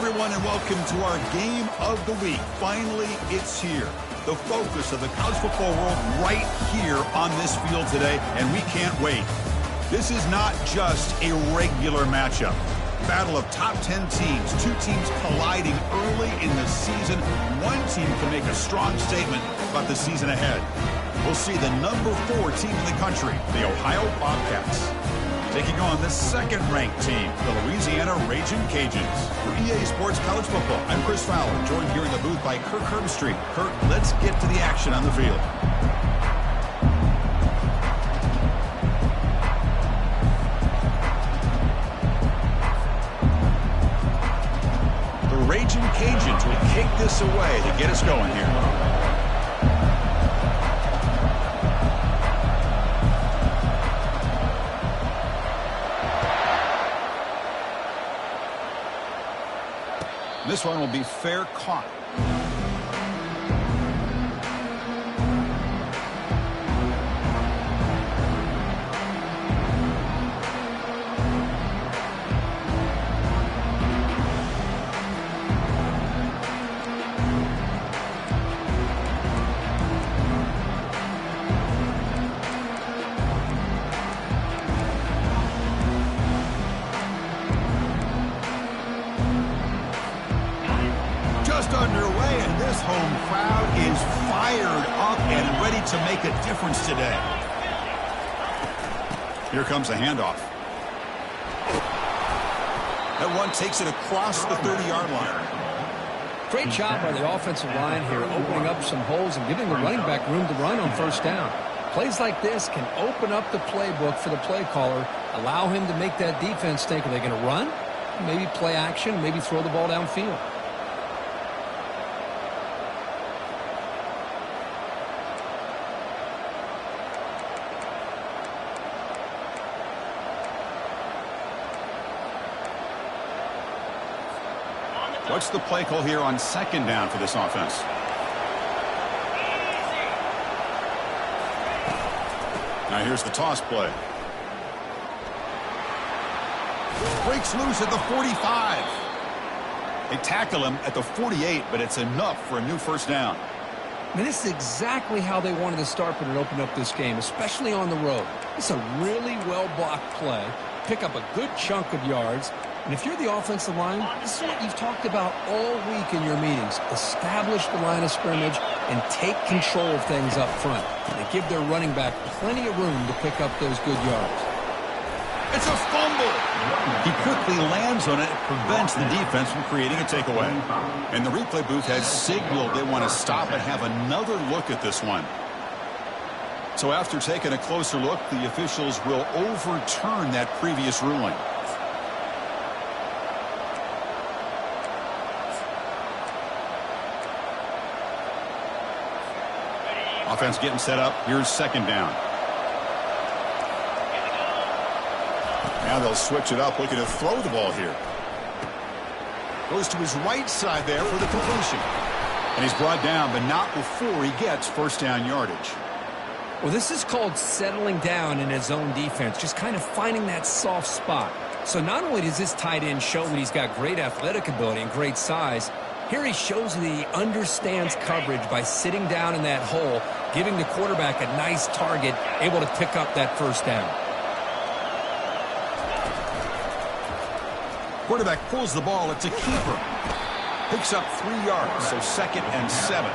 everyone, and welcome to our game of the week. Finally, it's here. The focus of the college football world right here on this field today, and we can't wait. This is not just a regular matchup. Battle of top 10 teams, two teams colliding early in the season. One team can make a strong statement about the season ahead. We'll see the number 4 team in the country, the Ohio Bobcats, taking on the second-ranked team, the Louisiana Ragin' Cajuns. For EA Sports College Football, I'm Chris Fowler, joined here in the booth by Kirk Herbstreit. Kirk, let's get to the action on the field. The Ragin' Cajuns will kick this away to get us going here. This one will be fair caught. Underway, and this home crowd is fired up and ready to make a difference today. Here comes a handoff. That one takes it across the 30-yard line. Great job by the offensive line here, opening up some holes and giving the running back room to run on first down. Plays like this can open up the playbook for the play caller, allow him to make that defense think, are they going to run? Maybe play action, maybe throw the ball downfield. What's the play call here on second down for this offense? Now here's the toss play. Breaks loose at the 45. They tackle him at the 48, but it's enough for a new first down. I mean, this is exactly how they wanted to start when it opened up this game, especially on the road. It's a really well-blocked play. Pick up a good chunk of yards. And if you're the offensive line, this is what you've talked about all week in your meetings. Establish the line of scrimmage and take control of things up front. They give their running back plenty of room to pick up those good yards. It's a fumble. He quickly lands on it, prevents the defense from creating a takeaway. And the replay booth has signaled they want to stop and have another look at this one. So after taking a closer look, the officials will overturn that previous ruling. Offense getting set up. Here's second down. Now they'll switch it up, looking to throw the ball here. Goes to his right side there for the completion. And he's brought down, but not before he gets first down yardage. Well, this is called settling down in his own defense, just kind of finding that soft spot. So not only does this tight end show that he's got great athletic ability and great size, here he shows that he understands coverage by sitting down in that hole, giving the quarterback a nice target, able to pick up that first down. Quarterback pulls the ball. It's a keeper. Picks up 3 yards, so 2nd and 7.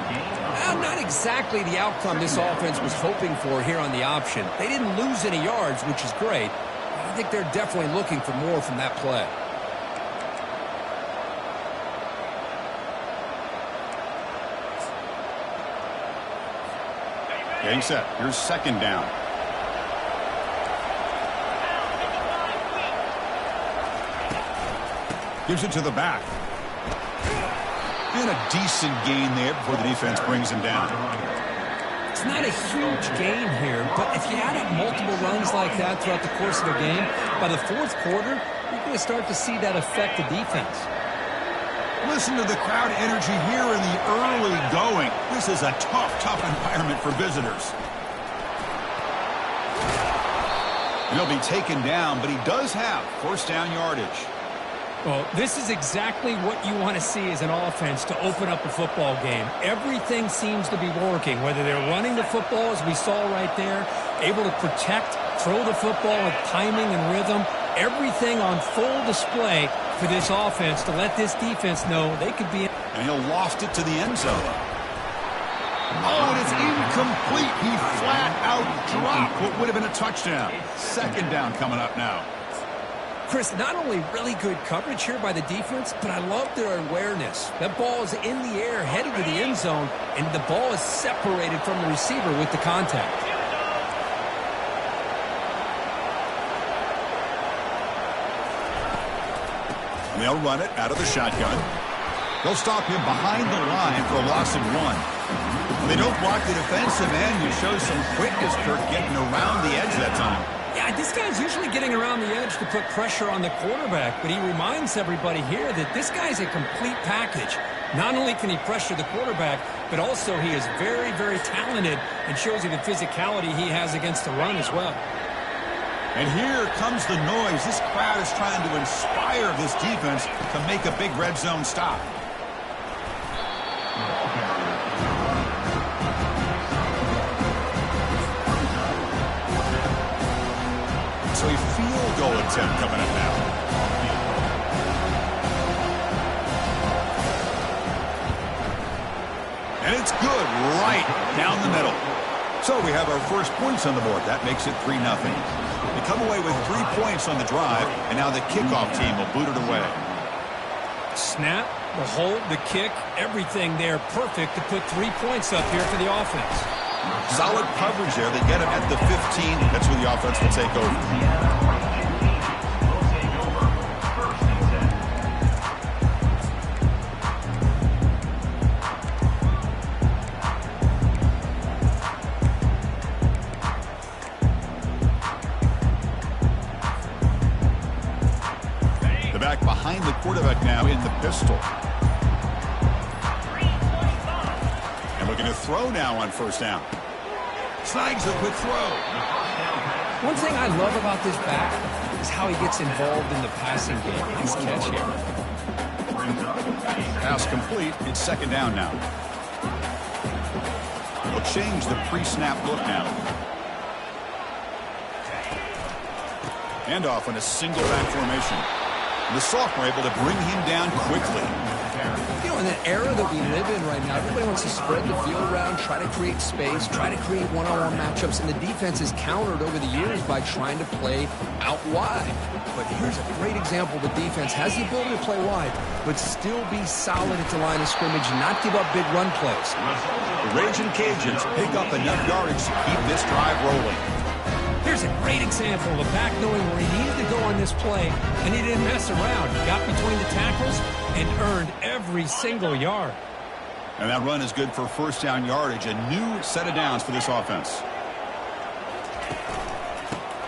Well, not exactly the outcome this offense was hoping for here on the option. They didn't lose any yards, which is great. But I think they're definitely looking for more from that play. Getting set. Here's second down. Gives it to the back. And a decent gain there before the defense brings him down. It's not a huge gain here, but if you add up multiple runs like that throughout the course of a game, by the fourth quarter, you're going to start to see that affect the defense. Listen to the crowd energy here in the early going. This is a tough environment for visitors. He'll be taken down, but he does have first down yardage. Well, this is exactly what you want to see as an offense to open up a football game. Everything seems to be working, whether they're running the football, as we saw right there, able to protect, throw the football with timing and rhythm. Everything on full display for this offense to let this defense know they could be. And he'll loft it to the end zone. Oh, and it's incomplete. He flat out dropped what would have been a touchdown. Second down coming up now. Chris, not only really good coverage here by the defense, but I love their awareness. That ball is in the air, headed to the end zone, and the ball is separated from the receiver with the contact. And they'll run it out of the shotgun. They'll stop him behind the line for a loss of 1. When they don't block the defensive end, you show some quickness, Kirk, getting around the edge that time. Yeah, this guy's usually getting around the edge to put pressure on the quarterback, but he reminds everybody here that this guy's a complete package. Not only can he pressure the quarterback, but also he is very, very talented and shows you the physicality he has against the run as well. And here comes the noise. This crowd is trying to inspire this defense to make a big red zone stop. So a field goal attempt coming up now. And it's good right down the middle. So we have our first points on the board. That makes it 3-0. They come away with 3 points on the drive, and now the kickoff team will boot it away. Snap, the hold, the kick, everything there perfect to put 3 points up here for the offense. Solid coverage there. They get him at the 15. That's where the offense will take over. The back behind the quarterback now in the pistol. And looking to throw now on first down. Snags a quick throw. One thing I love about this back is how he gets involved in the passing game. Nice catch here. Pass complete. It's second down now. They'll change the pre-snap look now. Handoff in a single back formation. The sophomore able to bring him down quickly. You know, in the era that we live in right now, everybody wants to spread the field around, try to create space, try to create one-on-one matchups, and the defense is countered over the years by trying to play out wide. But here's a great example. The defense has the ability to play wide, but still be solid at the line of scrimmage, not give up big run plays. The Raging Cajuns pick up enough yardage to keep this drive rolling. Here's a great example of a back knowing where he needed to go on this play, and he didn't mess around. He got between the tackles and earned every single yard. And that run is good for first down yardage. A new set of downs for this offense.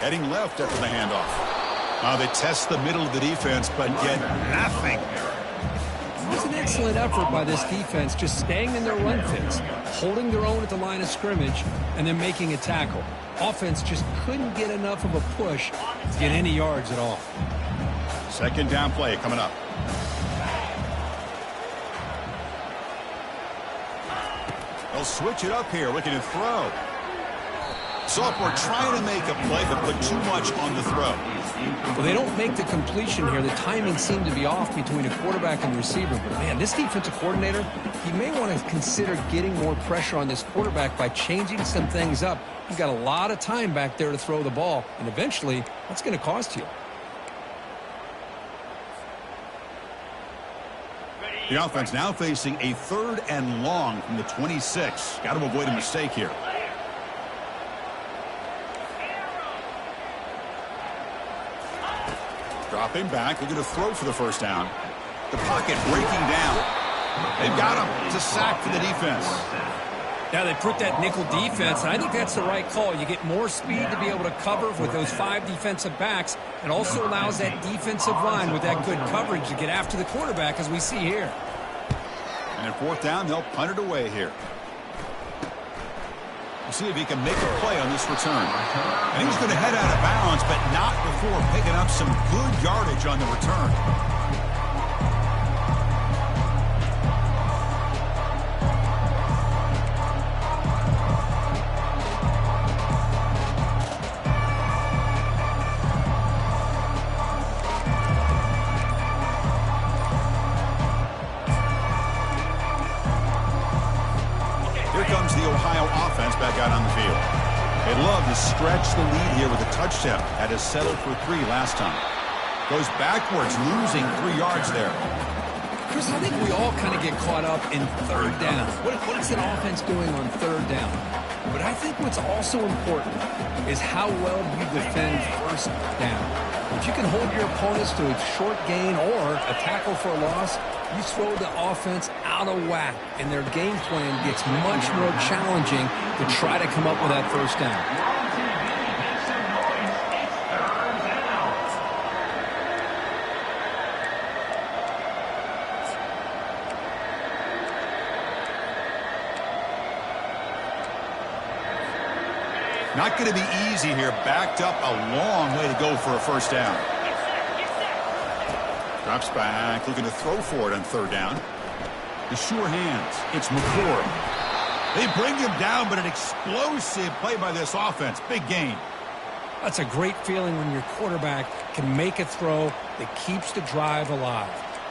Heading left after the handoff. They test the middle of the defense, but get nothing. It was an excellent effort by this defense, just staying in their run fits, holding their own at the line of scrimmage, and then making a tackle. Offense just couldn't get enough of a push to get any yards at all. Second down play coming up. They'll switch it up here, looking to throw. Sophomore trying to make a play, but put too much on the throw. Well, they don't make the completion here. The timing seemed to be off between a quarterback and receiver. But, man, this defensive coordinator, he may want to consider getting more pressure on this quarterback by changing some things up. You've got a lot of time back there to throw the ball, and eventually that's going to cost you. The offense now facing a 3rd and long from the 26. Got to avoid a mistake here. Dropping back, looking to throw for the first down. The pocket breaking down. They've got him. It's a sack for the defense. Now they put that nickel defense, and I think that's the right call. You get more speed to be able to cover with those 5 defensive backs. It also allows that defensive line with that good coverage to get after the quarterback, as we see here. And at 4th down, they'll punt it away here. We'll see if he can make a play on this return. And he's going to head out of bounds, but not before picking up some good yardage on the return. the Ohio offense back out on the field. They love to stretch the lead here with a touchdown. Had to settle for 3 last time. Goes backwards, losing 3 yards there. Chris, I think we all kind of get caught up in third down. What is an offense doing on third down? But I think what's also important is how well you defend first down. If you can hold your opponents to a short gain or a tackle for a loss, you throw the offense out of whack, and their game plan gets much more challenging to try to come up with that first down. Not going to be easy here. Backed up a long way to go for a first down. Drops back, looking to throw for it on third down. The sure hands. It's McCord. They bring him down, but an explosive play by this offense. Big gain. That's a great feeling when your quarterback can make a throw that keeps the drive alive.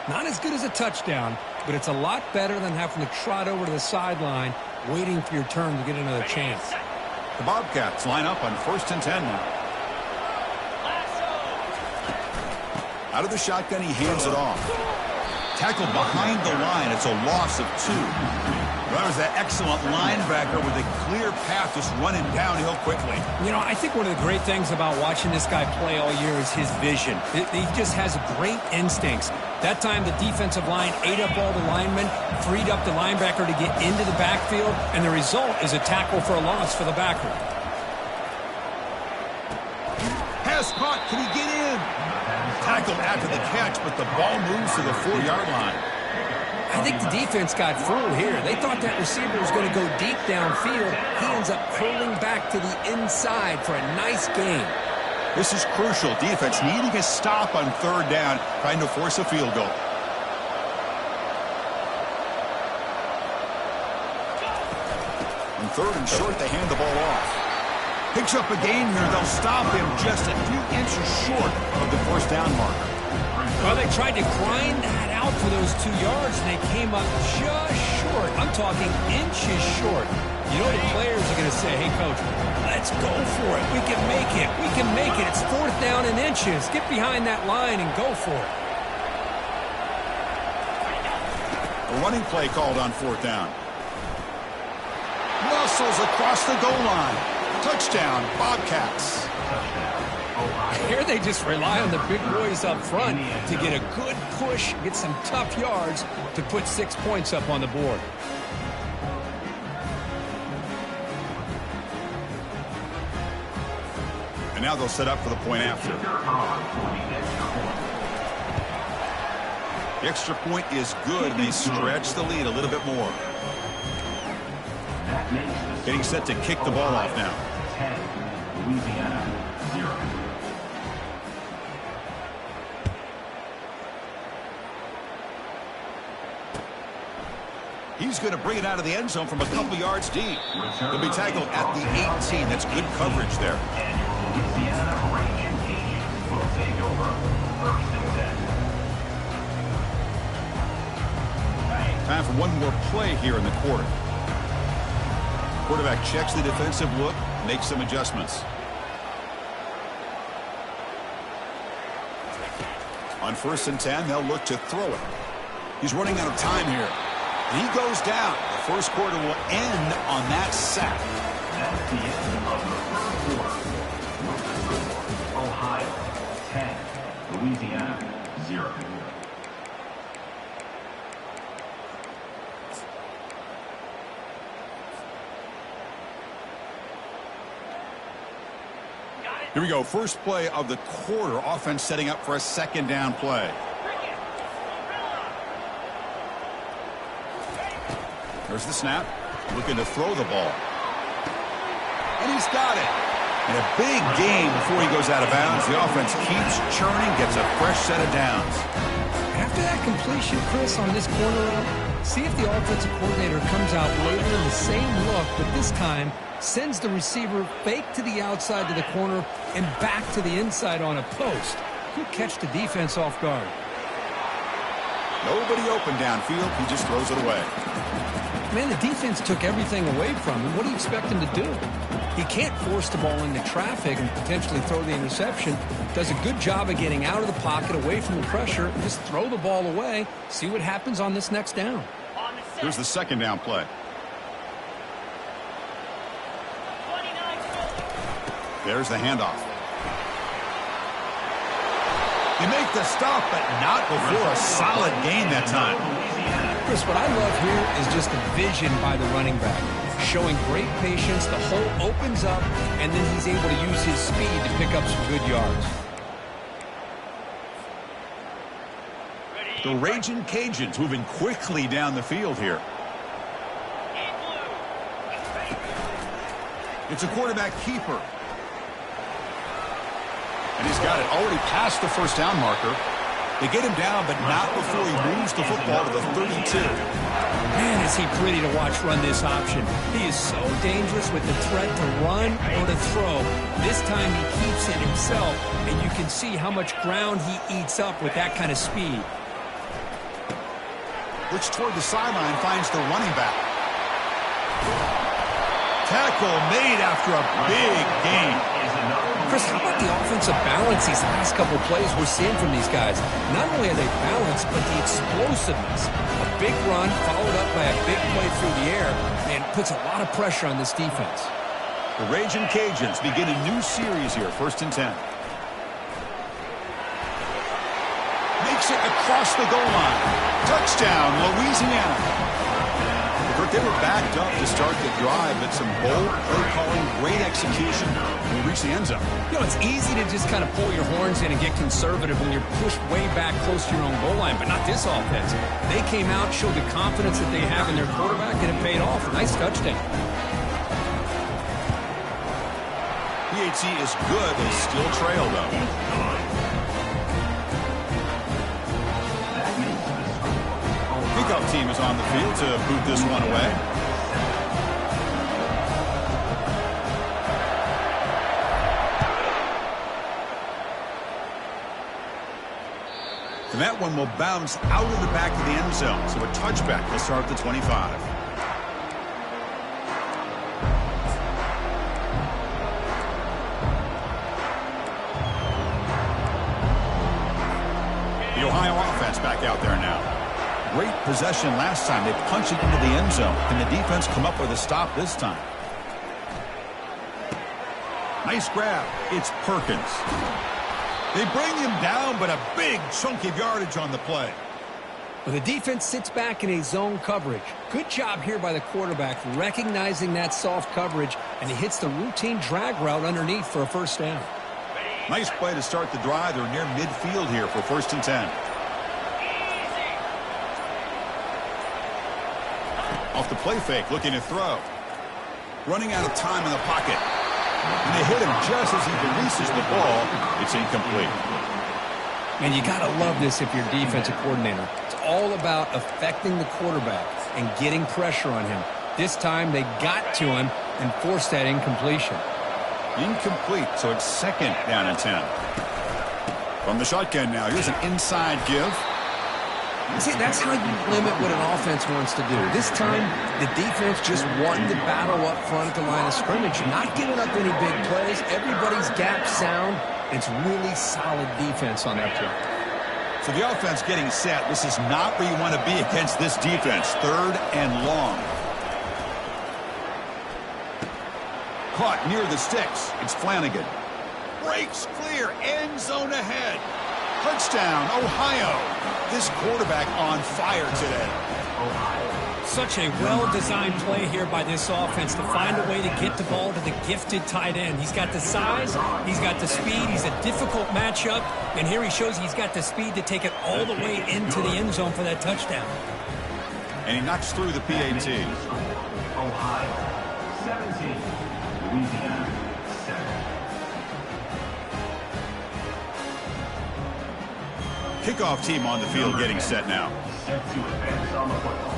Not as good as a touchdown, but it's a lot better than having to trot over to the sideline waiting for your turn to get another chance. The Bobcats line up on 1st and 10 now. Out of the shotgun, he hands it off. Tackled behind the line. It's a loss of 2. That was that excellent linebacker with a clear path just running downhill quickly. You know, I think one of the great things about watching this guy play all year is his vision. He just has great instincts. That time, the defensive line ate up all the linemen, freed up the linebacker to get into the backfield, and the result is a tackle for a loss for the backer. Pass caught. Can he get in? Tackled after the catch, but the ball moves to the 4-yard line. I think the defense got fooled here. They thought that receiver was going to go deep downfield. He ends up curling back to the inside for a nice gain. This is crucial. Defense needing a stop on third down, trying to force a field goal. On third and short, they hand the ball off. Picks up a gain here. They'll stop him just a few inches short of the first down marker. Well, they tried to grind that out for those 2 yards, and they came up just short. I'm talking inches short. You know the players are going to say, hey, Coach, let's go for it. We can make it. We can make it. It's 4th down in inches. Get behind that line and go for it. A running play called on 4th down. Muscles across the goal line. Touchdown, Bobcats. Here they just rely on the big boys up front to get a good push, get some tough yards to put 6 points up on the board. And now they'll set up for the point after. The extra point is good, and they stretch the lead a little bit more. Getting set to kick the ball off now. He's going to bring it out of the end zone from a couple yards deep. He'll be tackled at the 18. That's good coverage there. Time for one more play here in the quarter. Quarterback checks the defensive look, makes some adjustments. On 1st and 10, they'll look to throw it. He's running out of time here. He goes down. The first quarter will end on that sack. That's the end of the first quarter. Ohio 10, Louisiana 0. Here we go. First play of the quarter. Offense setting up for a 2nd down play. There's the snap. Looking to throw the ball. And he's got it. And a big gain before he goes out of bounds. The offense keeps churning, gets a fresh set of downs. After that completion, Chris, on this corner route, see if the offensive coordinator comes out later in the same look, but this time sends the receiver fake to the outside to the corner and back to the inside on a post. He'll catch the defense off guard. Nobody open downfield. He just throws it away. Man, the defense took everything away from him. What do you expect him to do? He can't force the ball into traffic and potentially throw the interception. Does a good job of getting out of the pocket, away from the pressure, and just throw the ball away. See what happens on this next down. Here's the second down play. There's the handoff. They make the stop, but not before a solid gain that time. Chris, what I love here is just the vision by the running back. Showing great patience, the hole opens up, and then he's able to use his speed to pick up some good yards. The Raging Cajuns moving quickly down the field here. It's a quarterback keeper. And he's got it already past the first down marker. They get him down, but not before he moves the football to the 32. Man, is he pretty to watch run this option. He is so dangerous with the threat to run or to throw. This time he keeps it himself, and you can see how much ground he eats up with that kind of speed. Looks toward the sideline, finds the running back. Tackle made after a big gain. Chris, how about the offensive balance these last couple plays we're seeing from these guys? Not only are they balanced, but the explosiveness. A big run followed up by a big play through the air, and puts a lot of pressure on this defense. The Raging Cajuns begin a new series here, 1st and 10. Makes it across the goal line. Touchdown, Louisiana. They were backed up to start the drive, but some bold play calling, great execution, and we reach the end zone. You know, it's easy to just kind of pull your horns in and get conservative when you're pushed way back close to your own goal line, but not this offense. They came out, showed the confidence that they have in their quarterback, and it paid off. Nice touchdown. PAT is good. They still trail, though. Pickup team is on the field to boot this one away. And that one will bounce out of the back of the end zone. So a touchback will start at the 25. The Ohio offense back out there now. Great possession last time. They punch it into the end zone. Can the defense come up with a stop this time? Nice grab. It's Perkins. They bring him down, but a big chunk of yardage on the play. Well, the defense sits back in a zone coverage. Good job here by the quarterback, recognizing that soft coverage, and he hits the routine drag route underneath for a first down. Nice play to start the drive. They're near midfield here for 1st and 10. Off the play fake, looking to throw. Running out of time in the pocket. And they hit him just as he releases the ball. It's incomplete. And you got to love this if you're a defensive coordinator. It's all about affecting the quarterback and getting pressure on him. This time they got to him and forced that incompletion. Incomplete, so it's 2nd down and 10. From the shotgun now, here's an inside give. See, that's how you limit what an offense wants to do. This time, the defense just won the battle up front at the line of scrimmage, not giving up any big plays. Everybody's gap sound. It's really solid defense on that play. So the offense getting set. This is not where you want to be against this defense. 3rd and long. Caught near the sticks. It's Flanagan. Breaks clear. End zone ahead. Touchdown, Ohio. This quarterback on fire today. Such a well-designed play here by this offense to find a way to get the ball to the gifted tight end. He's got the size, he's got the speed, he's a difficult matchup, and here he shows he's got the speed to take it all the way into the end zone for that touchdown. And he knocks through the PAT. Ohio 17, Louisiana 7. Kickoff team on the field getting set now. Set to advance on the football.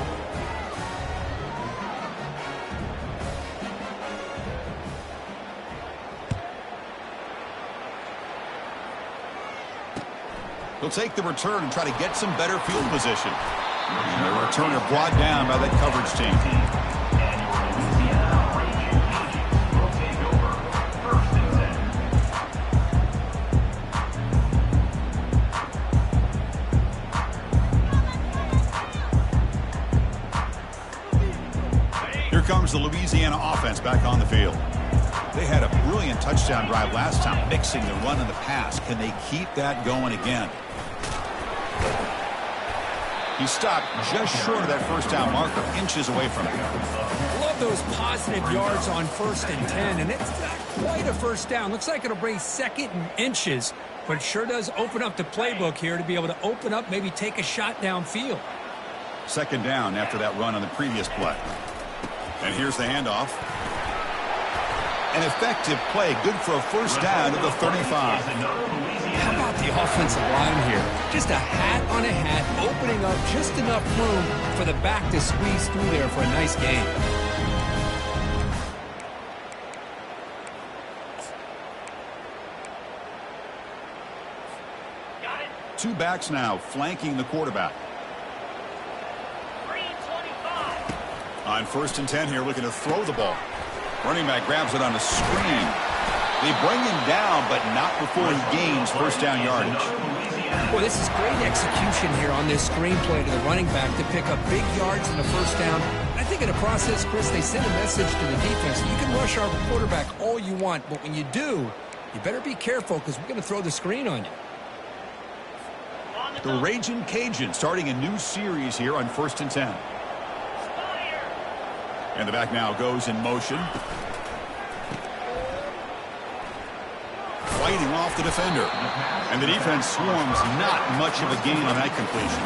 He'll take the return and try to get some better field position. And the returner brought down by that coverage team. And your Louisiana Raging Cajuns will take over. 1st and 10. Here comes the Louisiana offense back on the field. They had a brilliant touchdown drive last time, mixing the run and the pass. Can they keep that going again? He stopped just short of that first down marker, inches away from it. Love those positive yards on 1st and 10, and it's not quite a first down. Looks like it'll bring 2nd and inches, but it sure does open up the playbook here to be able to open up, maybe take a shot downfield. 2nd down after that run on the previous play. And here's the handoff. An effective play, good for a first down at the 35. How about the offensive line here? Just a hat on a hat, opening up just enough room for the back to squeeze through there for a nice gain. Two backs now flanking the quarterback. 325. On 1st and 10 here, looking to throw the ball. Running back grabs it on a screen. They bring him down, but not before he gains first down yardage. Well, this is great execution here on this screenplay to the running back to pick up big yards in the first down. I think in the process, Chris, they send a message to the defense. You can rush our quarterback all you want, but when you do, you better be careful because we're going to throw the screen on you. The Raging Cajun starting a new series here on 1st and 10. And the back now goes in motion. Fighting off the defender. And the defense swarms, not much of a gain on that completion.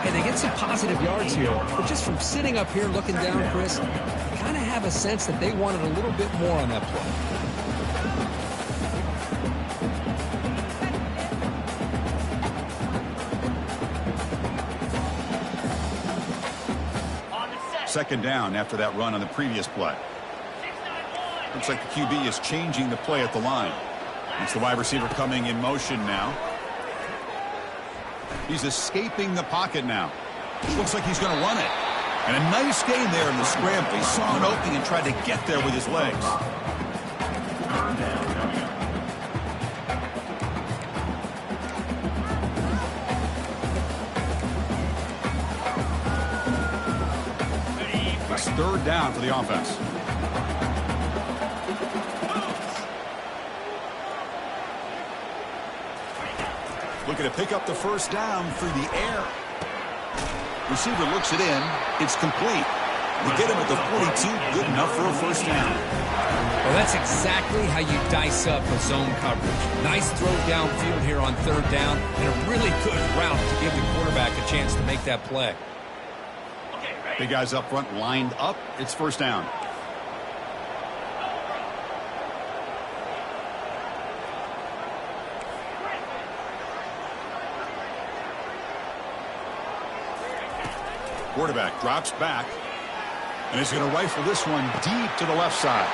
Hey, they get some positive yards here, but just from sitting up here looking down, Chris, you kind of have a sense that they wanted a little bit more on that play. Second down after that run on the previous play. Looks like the QB is changing the play at the line. It's the wide receiver coming in motion now. He's escaping the pocket now. Looks like he's going to run it. And a nice gain there in the scramble. He saw an opening and tried to get there with his legs. It's 3rd down for the offense. Looking to pick up the first down through the air. Receiver looks it in. It's complete. They get him at the 42. Good enough for a first down. Well, that's exactly how you dice up a zone coverage. Nice throw downfield here on 3rd down, and a really good route to give the quarterback a chance to make that play. Big guys up front lined up. It's first down. Quarterback drops back. And he's going to rifle this one deep to the left side.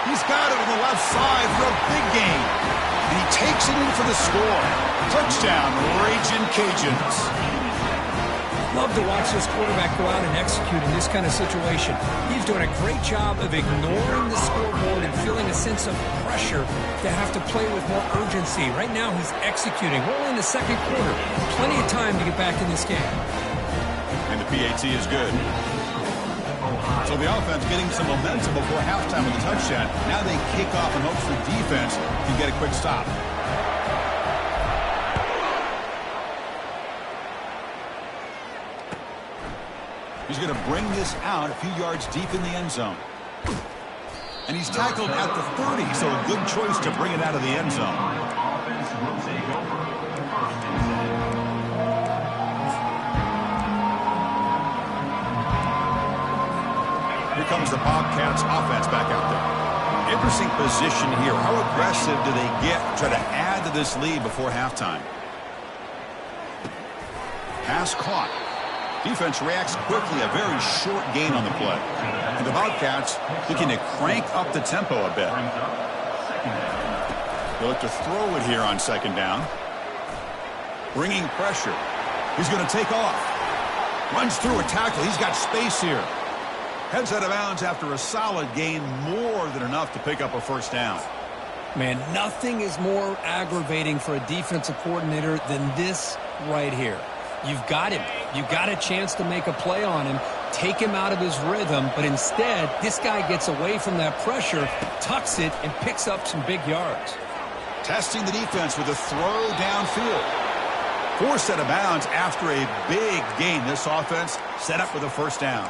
He's got it on the left side for a big gain. And he takes it in for the score. Touchdown, Raging Cajuns. Love to watch this quarterback go out and execute in this kind of situation. He's doing a great job of ignoring the scoreboard and feeling a sense of pressure to have to play with more urgency. Right now he's executing. We're only in the 2nd quarter. Plenty of time to get back in this game. And the PAT is good. So the offense getting some momentum before halftime with a touchdown. Now they kick off in hopes the defense can get a quick stop. He's going to bring this out a few yards deep in the end zone. And he's tackled at the 30, so a good choice to bring it out of the end zone. Offense will take over. 1st and 10. Here comes the Bobcats offense back out there. Interesting position here. How aggressive do they get to try to add to this lead before halftime? Pass caught. Defense reacts quickly, a very short gain on the play. And the Bobcats looking to crank up the tempo a bit. They look to throw it here on 2nd down. Bringing pressure. He's going to take off. Runs through a tackle. He's got space here. Heads out of bounds after a solid gain, more than enough to pick up a first down. Man, nothing is more aggravating for a defensive coordinator than this right here. You've got him. You've got a chance to make a play on him, take him out of his rhythm, but instead, this guy gets away from that pressure, tucks it, and picks up some big yards. Testing the defense with a throw downfield. Forced out of bounds after a big gain. This offense set up with a first down.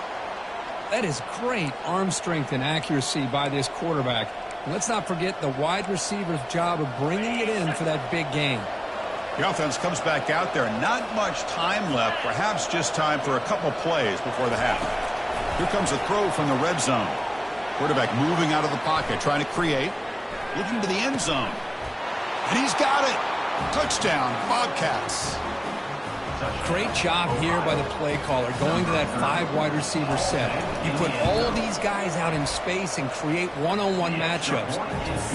That is great arm strength and accuracy by this quarterback. And let's not forget the wide receiver's job of bringing it in for that big gain. The offense comes back out there. Not much time left. Perhaps just time for a couple plays before the half. Here comes a throw from the red zone. Quarterback moving out of the pocket, trying to create. Looking to the end zone. And he's got it. Touchdown, Bobcats. Great job here by the play caller, going to that 5 wide receiver set. You put all these guys out in space and create one-on-one matchups.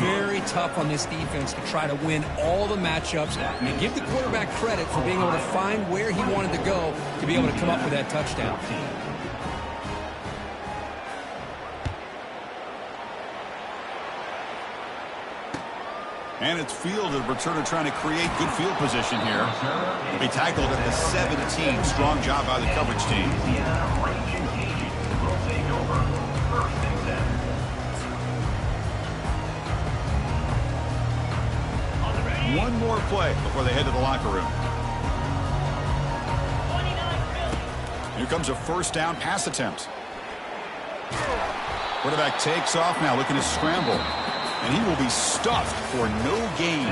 Very tough on this defense to try to win all the matchups and give the quarterback credit for being able to find where he wanted to go to be able to come up with that touchdown. And it's fielded. Returner trying to create good field position here. He'll be tackled at the 17. Strong job by the coverage team. One more play before they head to the locker room. Here comes a first down pass attempt. Quarterback takes off now, looking to scramble. And he will be stuffed for no gain.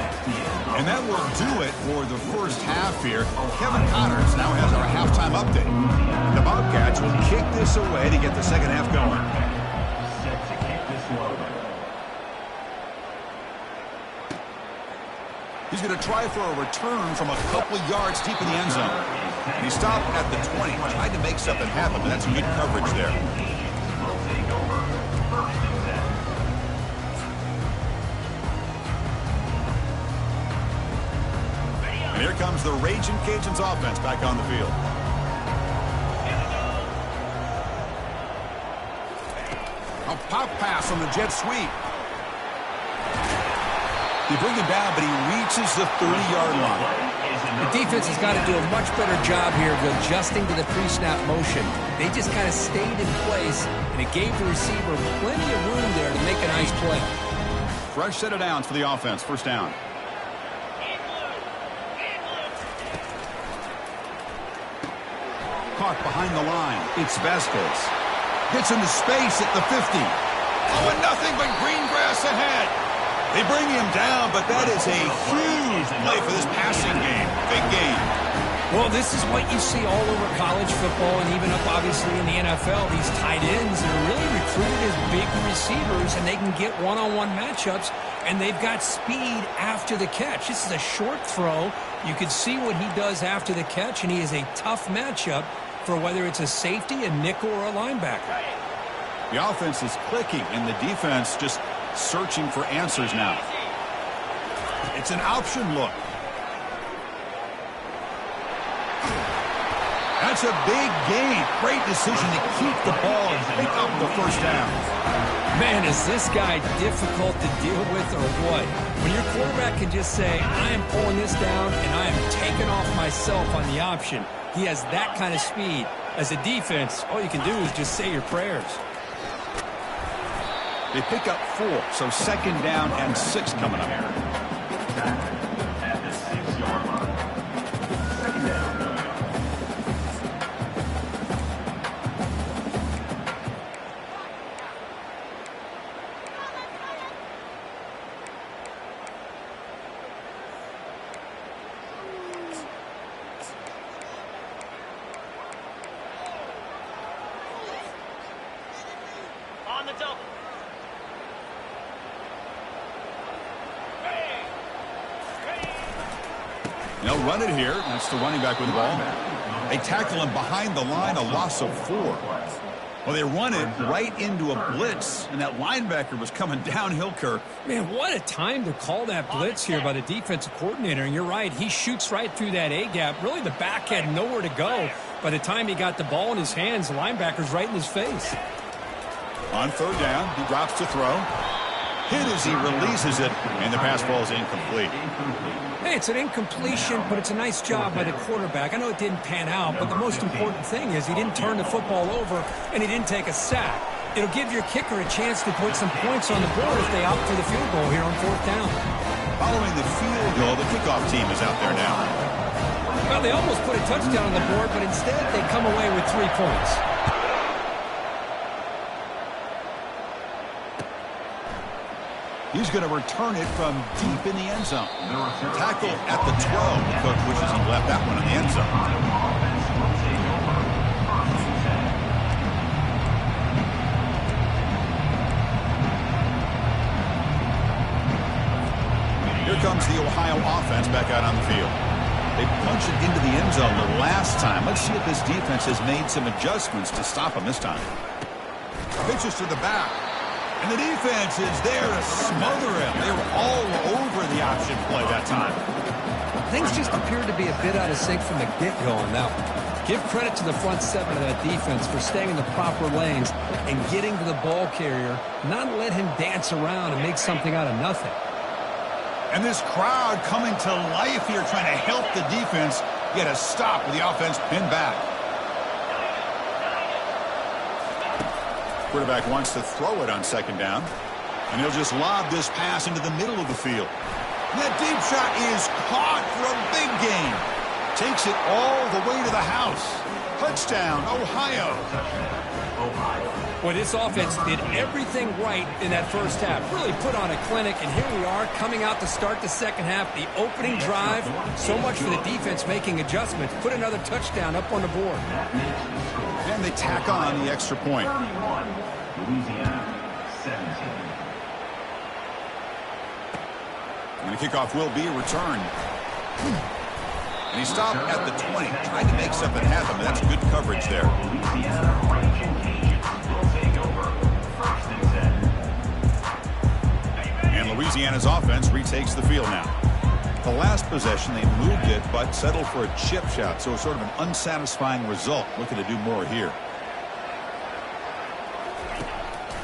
And that will do it for the first half here. Kevin Connors now has our halftime update. The Bobcats will kick this away to get the second half going. He's going to try for a return from a couple yards deep in the end zone. And he stopped at the 20. Tried to make something happen, but that's good coverage there. And here comes the Raging Cajuns offense back on the field. A pop pass on the jet sweep. They bring him down, but he reaches the 30-yard line. The defense has got to do a much better job here of adjusting to the pre-snap motion. They just kind of stayed in place, and it gave the receiver plenty of room there to make a nice play. Fresh set of downs for the offense. First down. Caught behind the line. It's Vasquez. Gets into space at the 50. Oh, and nothing but green grass ahead. They bring him down, but that is a huge play for this passing game. Big game. Well, this is what you see all over college football and even up, obviously, in the NFL. These tight ends are really recruited as big receivers, and they can get one-on-one matchups, and they've got speed after the catch. This is a short throw. You can see what he does after the catch, and he is a tough matchup for whether it's a safety, a nickel, or a linebacker. The offense is clicking, and the defense just searching for answers now. It's an option look. That's a big gain. Great decision to keep the ball and pick up the first down. Man, is this guy difficult to deal with or what? When your quarterback can just say, I am pulling this down and I am taking off myself on the option. He has that kind of speed. As a defense, all you can do is just say your prayers. They pick up 4, so second down and 6 coming up here. At the 6-yard line. Second down. On the double. They'll run it here. That's the running back with the ball. They tackle him behind the line, a loss of 4. Well, they run it right into a blitz, and that linebacker was coming downhill, Kirk. Man, what a time to call that blitz here by the defensive coordinator. And you're right, he shoots right through that A-gap. Really, the back had nowhere to go. By the time he got the ball in his hands, the linebacker's right in his face. On third down, he drops to throw. Hit as he releases it, and the pass ball is incomplete. Hey, it's an incompletion, but it's a nice job by the quarterback. I know it didn't pan out, but the most important thing is he didn't turn the football over, and he didn't take a sack. It'll give your kicker a chance to put some points on the board if they opt for the field goal here on fourth down. Following the field goal, the kickoff team is out there now. Well, they almost put a touchdown on the board, but instead they come away with 3 points. He's going to return it from deep in the end zone. Tackle at the 12. The coach wishes he left that one in the end zone. Here comes the Ohio offense back out on the field. They punched it into the end zone the last time. Let's see if this defense has made some adjustments to stop them this time. Pitches to the back. And the defense is there to smother him. They were all over the option play that time. Things just appeared to be a bit out of sync from the get-go on that one. Give credit to the front 7 of that defense for staying in the proper lanes and getting to the ball carrier, not let him dance around and make something out of nothing. And this crowd coming to life here, trying to help the defense get a stop with the offense pinned back. Quarterback wants to throw it on second down, and he'll just lob this pass into the middle of the field. And that deep shot is caught for a big gain. Takes it all the way to the house. Touchdown, Ohio. Well, this offense did everything right in that first half. Really put on a clinic, and here we are coming out to start the second half. The opening drive, so much for the defense making adjustments. Put another touchdown up on the board. And they tack on the extra point. Louisiana 17. And the kickoff will be a return. And he stopped at the 20, trying to make something happen, but that's good coverage there. Louisiana Raging Cajuns will take over. First and 10. And Louisiana's offense retakes the field now. The last possession, they moved it, but settled for a chip shot, so sort of an unsatisfying result. Looking to do more here.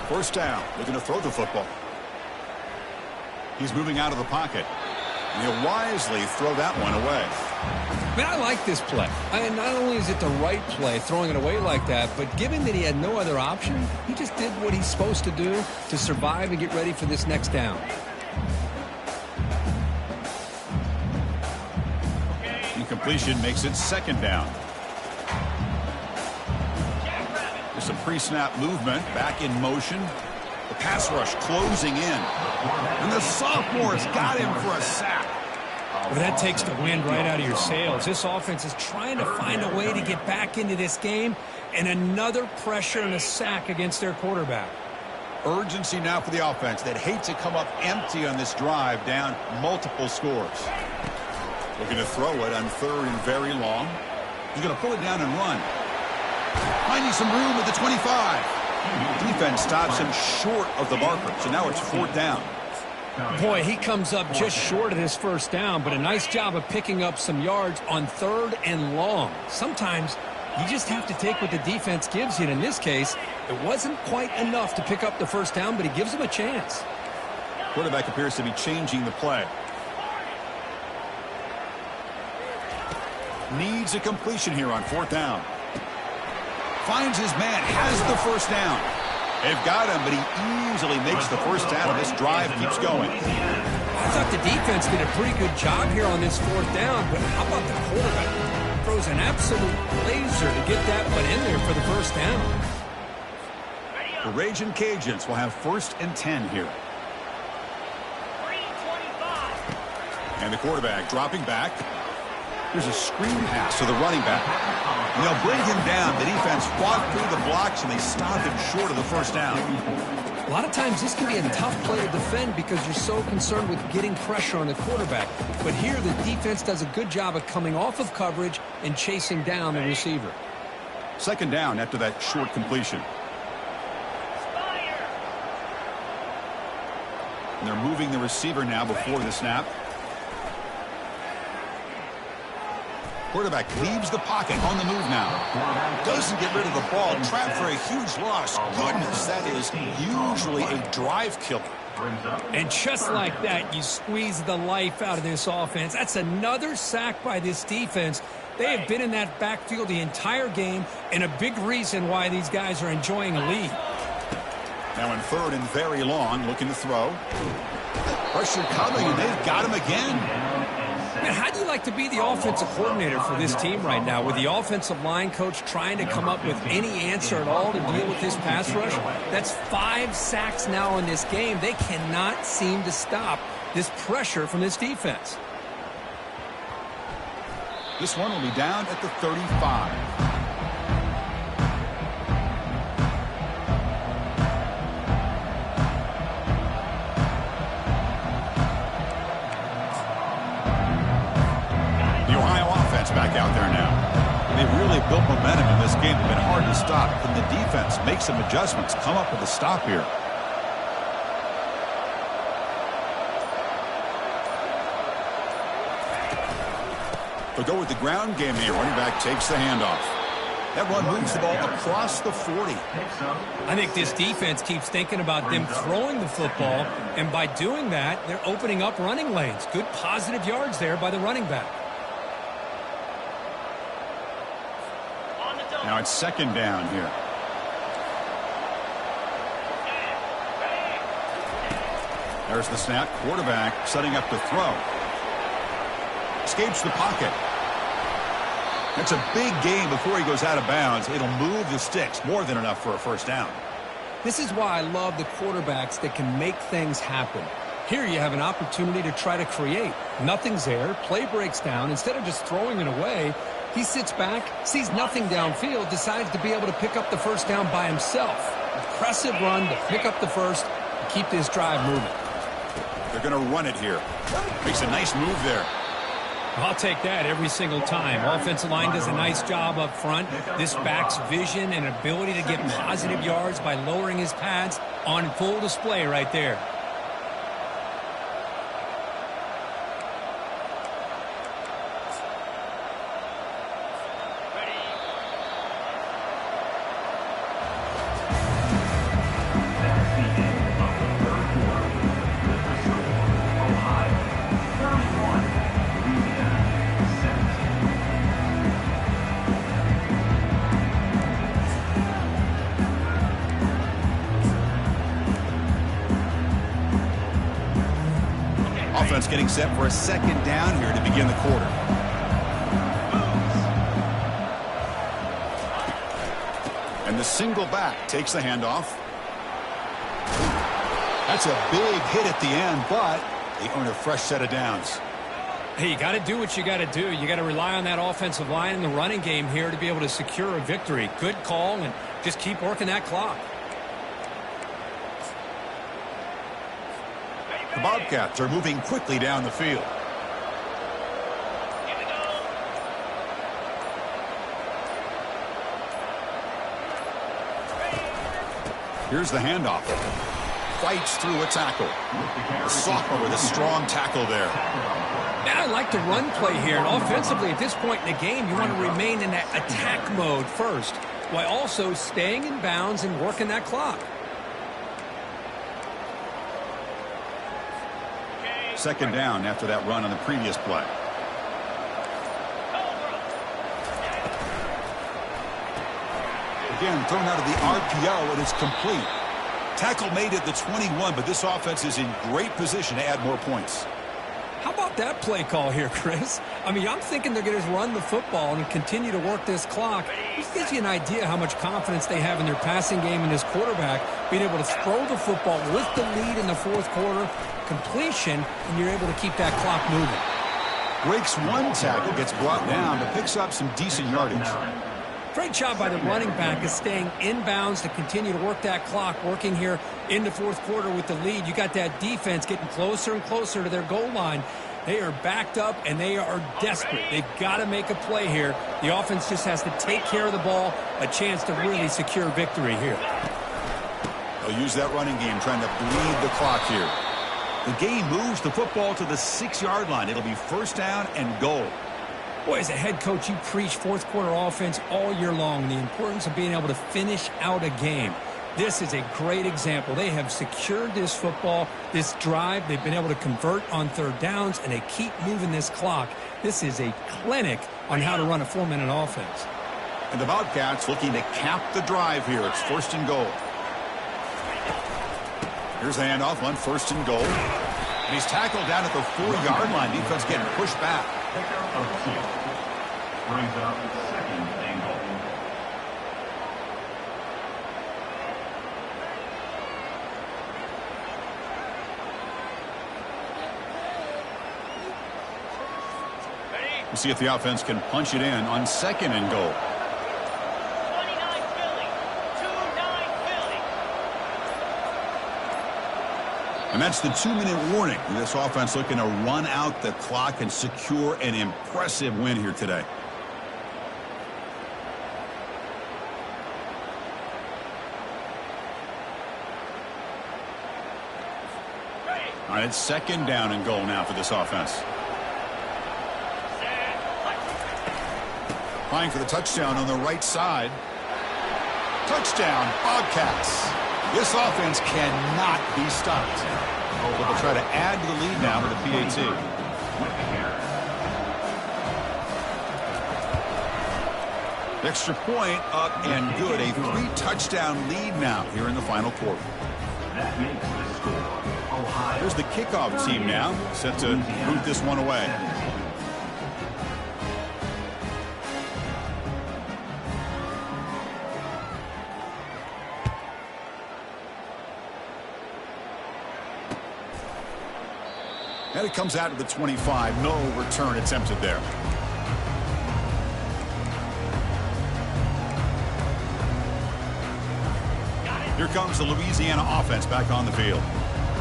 First down, looking to throw the football. He's moving out of the pocket. And he'll wisely throw that one away. Man, I like this play. Not only is it the right play, throwing it away like that, but given that he had no other option, he just did what he's supposed to do to survive and get ready for this next down. Incompletion makes it second down. There's some pre-snap movement, back in motion. The pass rush closing in. And the sophomores got him for a sack. Well, that takes the wind right out of your sails. This offense is trying to find a way to get back into this game, and another pressure and a sack against their quarterback. Urgency now for the offense. They'd hate to come up empty on this drive, down multiple scores. Looking to throw it on third and very long. He's going to pull it down and run. Finding some room at the 25. Defense stops him short of the marker, so now it's fourth down. Boy, he comes up just short of his first down, but a nice job of picking up some yards on third and long. Sometimes you just have to take what the defense gives you, and in this case, it wasn't quite enough to pick up the first down, but he gives him a chance. Quarterback appears to be changing the play. Needs a completion here on fourth down. Finds his man, has the first down. They've got him, but he easily makes the first down, and this drive keeps going. I thought the defense did a pretty good job here on this fourth down, but how about the quarterback? Throws an absolute laser to get that one in there for the first down. The Raging Cajuns will have first and 10 here. And the quarterback dropping back. There's a screen pass to the running back. And they'll bring him down. The defense fought through the blocks, and they stopped him short of the first down. A lot of times this can be a tough play to defend because you're so concerned with getting pressure on the quarterback. But here the defense does a good job of coming off of coverage and chasing down the receiver. Second down after that short completion. And they're moving the receiver now before the snap. Quarterback leaves the pocket on the move now. Doesn't get rid of the ball. Trapped for a huge loss. Goodness, that is usually a drive killer. And just like that, you squeeze the life out of this offense. That's another sack by this defense. They have been in that backfield the entire game, and a big reason why these guys are enjoying a lead. Now in third and very long, looking to throw. Pressure coming, and they've got him again. Man, how do you like to be the offensive coordinator for this team right now, with the offensive line coach trying to come up with any answer at all to deal with this pass rush? That's 5 sacks now in this game. They cannot seem to stop this pressure from this defense. This one will be down at the 35. Back out there now. They've really built momentum in this game. It's been hard to stop. Can the defense make some adjustments, come up with a stop here? They'll go with the ground game here. Running back takes the handoff. That run moves the ball across the 40. I think this defense keeps thinking about them throwing the football, and by doing that, they're opening up running lanes. Good positive yards there by the running back. Now it's second down here. There's the snap. Quarterback setting up to throw. Escapes the pocket. That's a big game before he goes out of bounds. It'll move the sticks. More than enough for a first down. This is why I love the quarterbacks that can make things happen. Here you have an opportunity to try to create. Nothing's there. Play breaks down. Instead of just throwing it away, he sits back, sees nothing downfield, decides to be able to pick up the first down by himself. Impressive run to pick up the first and keep this drive moving. They're going to run it here. Makes a nice move there. I'll take that every single time. Offensive line does a nice job up front. This back's vision and ability to get positive yards by lowering his pads on full display right there. Offense getting set for a second down here to begin the quarter. And the single back takes the handoff. That's a big hit at the end, but they earn a fresh set of downs. Hey, you got to do what you got to do. You got to rely on that offensive line in the running game here to be able to secure a victory. Good call, and just keep working that clock. The Bobcats are moving quickly down the field. Here's the handoff. Fights through a tackle. A sophomore with a strong tackle there. Yeah, I like the run play here. And offensively, at this point in the game, you want to remain in that attack mode first, while also staying in bounds and working that clock. Second down after that run on the previous play. Again, thrown out of the RPO, and it's complete. Tackle made at the 21, but this offense is in great position to add more points. How about that play call here, Chris? I mean, I'm thinking they're going to run the football and continue to work this clock. This gives you an idea how much confidence they have in their passing game and this quarterback being able to throw the football with the lead in the fourth quarter, completion, and you're able to keep that clock moving. Breaks one tackle, gets brought down, but picks up some decent yardage. Great job by the running back is staying inbounds to continue to work that clock, working here in the fourth quarter with the lead. You got that defense getting closer and closer to their goal line. They are backed up, and they are desperate. They've got to make a play here. The offense just has to take care of the ball, a chance to really secure victory here. They'll use that running game, trying to bleed the clock here. The game moves the football to the 6-yard line. It'll be first down and goal. Boy, as a head coach, you preach fourth quarter offense all year long, the importance of being able to finish out a game. This is a great example. They have secured this football, this drive. They've been able to convert on third downs, and they keep moving this clock. This is a clinic on how to run a 4-minute offense. And the Bobcats looking to cap the drive here. It's 1st and goal. Here's the handoff on 1st and goal. And he's tackled down at the 4-yard line. Defense getting pushed back. Pickup of 6. Brings up 2nd and goal. We'll see if the offense can punch it in on 2nd and goal. 29 Philly. 2-9 Philly. And that's the 2-minute warning. This offense looking to run out the clock and secure an impressive win here today. All right, it's 2nd down and goal now for this offense. Trying for the touchdown on the right side. Touchdown, Bobcats. This offense cannot be stopped. But they'll try to add to the lead now with a PAT. Extra point up and good. A 3-touchdown lead now here in the final quarter. That makes the score. Ohio. Here's the kickoff team now, set to boot this one away. And it comes out to the 25. No return attempted there. Here comes the Louisiana offense back on the field.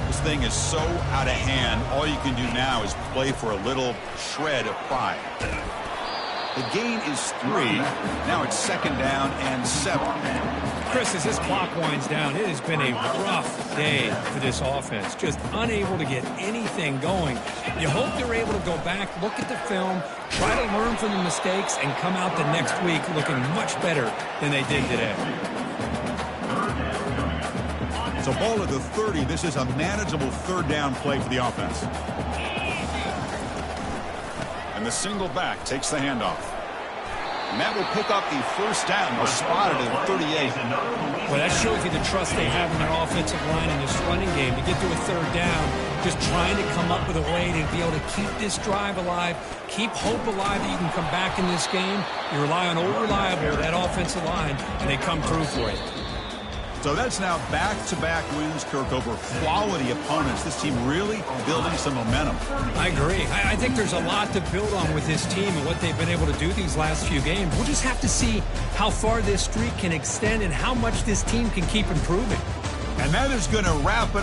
This thing is so out of hand. All you can do now is play for a little shred of pride. The gain is 3. Now it's 2nd down and 7. Chris, as this clock winds down, it has been a rough day for this offense. Just unable to get anything going. You hope they're able to go back, look at the film, try to learn from the mistakes, and come out the next week looking much better than they did today. So ball at the 30. This is a manageable 3rd down play for the offense. And the single back takes the handoff. And that will pick up the 1st down. They'll spot it at 38. Well, that shows you the trust they have in their offensive line in this running game. To get to a 3rd down, just trying to come up with a way to be able to keep this drive alive, keep hope alive that you can come back in this game. You rely on old reliable, that offensive line, and they come through for you. So that's now back-to-back wins, Kirk, over quality opponents. This team really building some momentum. I agree. I think there's a lot to build on with this team and what they've been able to do these last few games. We'll just have to see how far this streak can extend and how much this team can keep improving. And that is going to wrap it up.